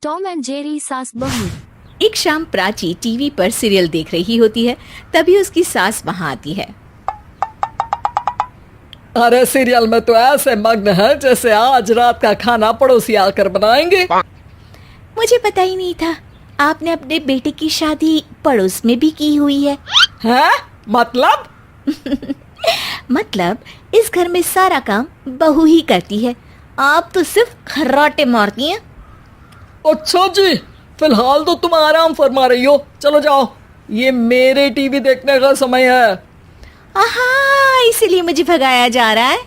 Tom and Jerry सास बहू। एक शाम प्राची टीवी पर सीरियल देख रही होती है, तभी उसकी सास वहां आती है। अरे सीरियल में तो ऐसे मग्न है जैसे आज रात का खाना पड़ोसी आकर बनाएंगे। मुझे पता ही नहीं था आपने अपने बेटे की शादी पड़ोस में भी की हुई है। हैं? मतलब? मतलब इस घर में सारा काम बहू ही करती है, आप तो सिर्फ खर्राटे मारती हैं। अच्छा जी, फिलहाल तो तुम आराम फरमा रही हो, चलो जाओ, ये मेरे टीवी देखने का समय है। आहा, इसीलिए मुझे भगाया जा रहा है।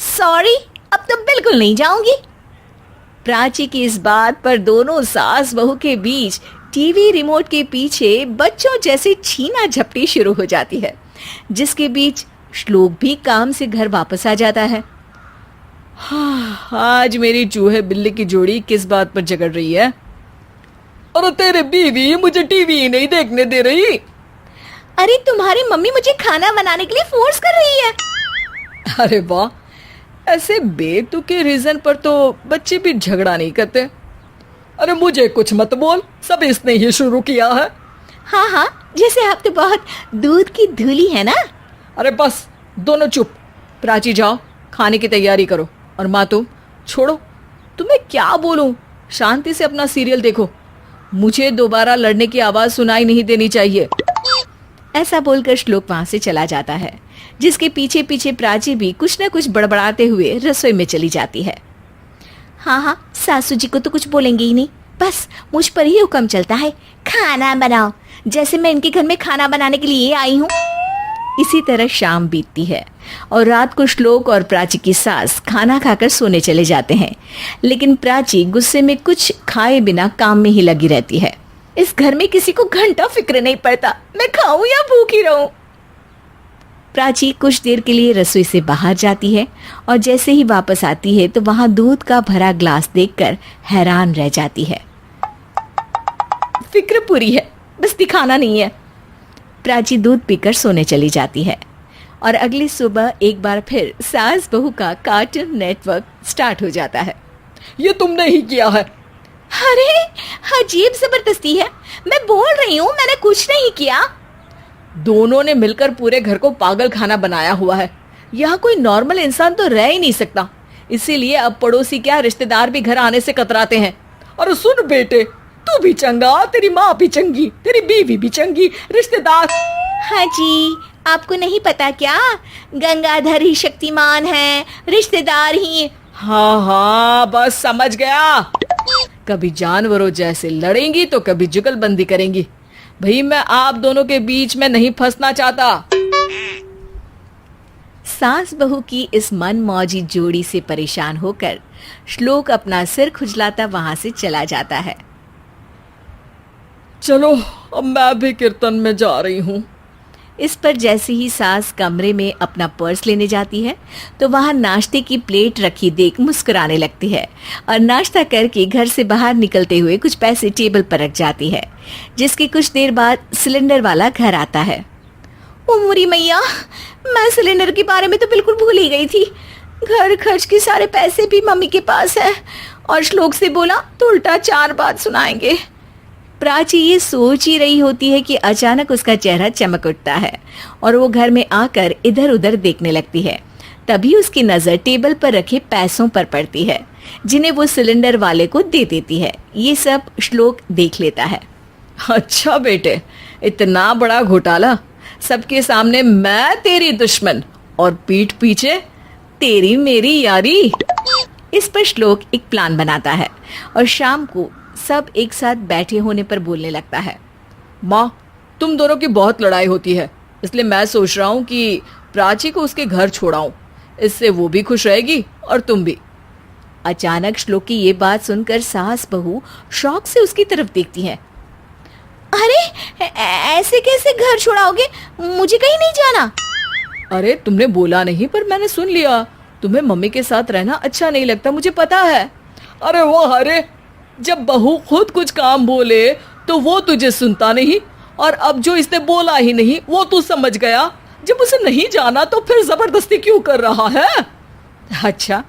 सॉरी, अब तो बिल्कुल नहीं जाऊंगी। प्राची की इस बात पर दोनों सास बहू के बीच टीवी रिमोट के पीछे बच्चों जैसे छीना झपटी शुरू हो जाती है, जिसके बीच श्लोक भी काम से घर वापस आ जाता है। हाँ, आज मेरी चूहे बिल्ली की जोड़ी किस बात पर झगड़ रही है? अरे तेरे बीवी मुझे टीवी ही नहीं देखने दे रही। अरे तुम्हारी मम्मी मुझे खाना बनाने के लिए फोर्स कर रही है। अरे वाह, ऐसे बेतुके रीजन पर तो बच्चे भी झगड़ा नहीं करते। अरे मुझे कुछ मत बोल, सब इसने ही शुरू किया है। हाँ हाँ, जैसे आप तो बहुत दूध की धूली है ना। अरे बस, दोनों चुप। प्राची जाओ, खाने की तैयारी करो। और माँ तुम छोड़ो, तुम्हें क्या बोलूं, शांति से अपना सीरियल देखो, मुझे दोबारा लड़ने की आवाज सुनाई नहीं देनी चाहिए। ऐसा बोलकर श्लोक वहां से चला जाता है, जिसके पीछे पीछे प्राची भी कुछ न कुछ बड़बड़ाते हुए रसोई में चली जाती है। हाँ हाँ, सासू जी को तो कुछ बोलेंगे ही नहीं, बस मुझ पर ही हुक्म चलता है, खाना बनाओ, जैसे मैं इनके घर में खाना बनाने के लिए आई हूँ। इसी तरह शाम बीतती है और रात को श्लोक और प्राची की सास खाना खाकर सोने चले जाते हैं, लेकिन प्राची गुस्से में कुछ खाए बिना काम में ही लगी रहती है। इस घर में किसी को घंटा फिक्र नहीं पड़ता, मैं खाऊं या भूखी रहूं। प्राची कुछ देर के लिए रसोई से बाहर जाती है और जैसे ही वापस आती है तो वहां दूध का भरा ग्लास देखकर हैरान रह जाती है। फिक्र पूरी है, बस दिखाना नहीं है। प्राची दूध पीकर सोने चली जाती है और अगली सुबह एक बार फिर सास बहू का कार्टून नेटवर्क स्टार्ट हो जाता है। ये तुमने ही किया है। अरे अजीब जबरदस्ती है, मैं बोल रही हूँ मैंने कुछ नहीं किया। दोनों ने मिलकर पूरे घर को पागल खाना बनाया हुआ है। यहाँ कोई नॉर्मल इंसान तो रह ही नहीं सकता, इसीलिए अब पड़ोसी क्या रिश्तेदार भी घर आने से कतराते हैं। और सुन बेटे, तू भी चंगा, तेरी माँ भी चंगी, तेरी बीवी भी चंगी, रिश्तेदार। हाँ जी, आपको नहीं पता क्या, गंगाधर ही शक्तिमान है, रिश्तेदार ही। हाँ हाँ, बस समझ गया। कभी जानवरों जैसे लड़ेंगी तो कभी जुगलबंदी करेंगी। भाई मैं आप दोनों के बीच में नहीं फंसना चाहता। सास बहू की इस मनमौजी जोड़ी से परेशान होकर श्लोक अपना सिर खुजलाता वहां से चला जाता है। चलो अब मैं भी कीर्तन में जा रही हूँ। इस पर जैसे ही सास कमरे में अपना पर्स लेने जाती है तो वहां नाश्ते की प्लेट रखी देख मुस्कुराने लगती है और नाश्ता करके घर से बाहर निकलते हुए कुछ पैसे टेबल पर रख जाती है, जिसकी कुछ देर बाद सिलेंडर वाला घर आता है। ओ मोरी मैया, मैं सिलेंडर के बारे में तो बिल्कुल भूल ही गई थी। घर खर्च के सारे पैसे भी मम्मी के पास है और श्लोक से बोला तो उल्टा 4 बात सुनाएंगे। प्राची ये सोच ही रही होती है कि अचानक उसका चेहरा चमक उठता है और वो घर में आकर इधर उधर देखने लगती है। तभी उसकी नज़र टेबल पर रखे पैसों पर पड़ती है, जिन्हें वो सिलेंडर वाले को दे देती है। ये सब श्लोक देख लेता है। अच्छा बेटे, इतना बड़ा घोटाला, सबके सामने मैं तेरी दुश्मन और पीठ पीछे तेरी मेरी यारी। इस पर श्लोक एक प्लान बनाता है और शाम को सब एक साथ बैठे होने पर बोलने लगता है। माँ, तुम दोनों की बहुत लड़ाई होती है, इसलिए मैं सोच रहा हूँ कि प्राची को उसके घर छोड़ाऊं, इससे वो भी खुश रहेगी और तुम भी। अचानक श्लोक की ये बात सुनकर सास बहू शौक से उसकी तरफ देखती है। अरे ऐसे कैसे घर छोड़ाओगे, मुझे कहीं नहीं जाना। अरे तुमने बोला नहीं पर मैंने सुन लिया, तुम्हें मम्मी के साथ रहना अच्छा नहीं लगता, मुझे पता है। अरे वो, अरे जब बहू खुद कुछ काम बोले तो वो तुझे सुनता नहीं, और अब जो इसने बोला ही नहीं वो तू समझ गया। जब उसे नहीं जाना तो फिर जबरदस्ती क्यों कर रहा है? अच्छा,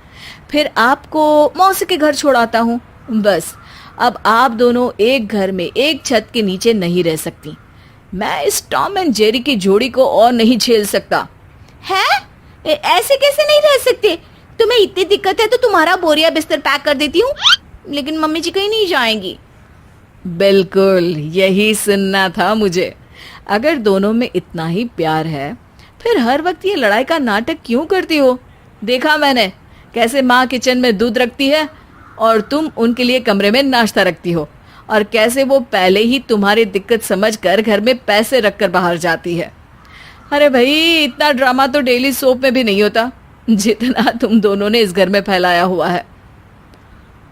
फिर आपको मौसी के घर छोड़ाता हूँ, बस अब आप दोनों एक घर में एक छत के नीचे नहीं रह सकती। मैं इस टॉम एंड जेरी की जोड़ी को और नहीं झेल सकता। है? ऐसे कैसे नहीं रह सकते? तुम्हें इतनी दिक्कत है तो तुम्हारा बोरिया बिस्तर पैक कर देती हूँ, लेकिन मम्मी जी कहीं नहीं जाएंगी। बिल्कुल यही सुनना था मुझे। अगर दोनों में इतना ही प्यार है फिर हर वक्त ये लड़ाई का नाटक क्यों करती हो? देखा मैंने कैसे माँ किचन में दूध रखती है और तुम उनके लिए कमरे में नाश्ता रखती हो, और कैसे वो पहले ही तुम्हारी दिक्कत समझकर घर में पैसे रखकर बाहर जाती है। अरे भाई, इतना ड्रामा तो डेली सोप में भी नहीं होता जितना तुम दोनों ने इस घर में फैलाया हुआ है।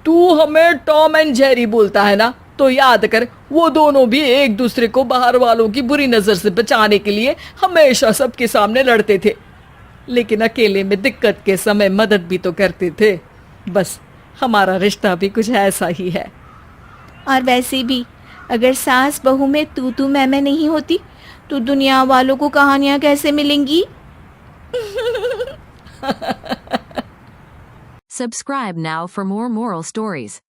तू हमें टॉम एंड जेरी बोलता है ना, तो याद कर वो दोनों भी एक दूसरे को बाहर वालों की बुरी नजर से बचाने के लिए हमेशा सबके सामने लड़ते थे, लेकिन अकेले में दिक्कत के समय मदद भी तो करते थे। बस हमारा रिश्ता भी कुछ ऐसा ही है। और वैसे भी अगर सास बहू में तू मैं नहीं होती तो दुनिया वालों को कहानियां कैसे मिलेंगी? Subscribe now for more moral stories.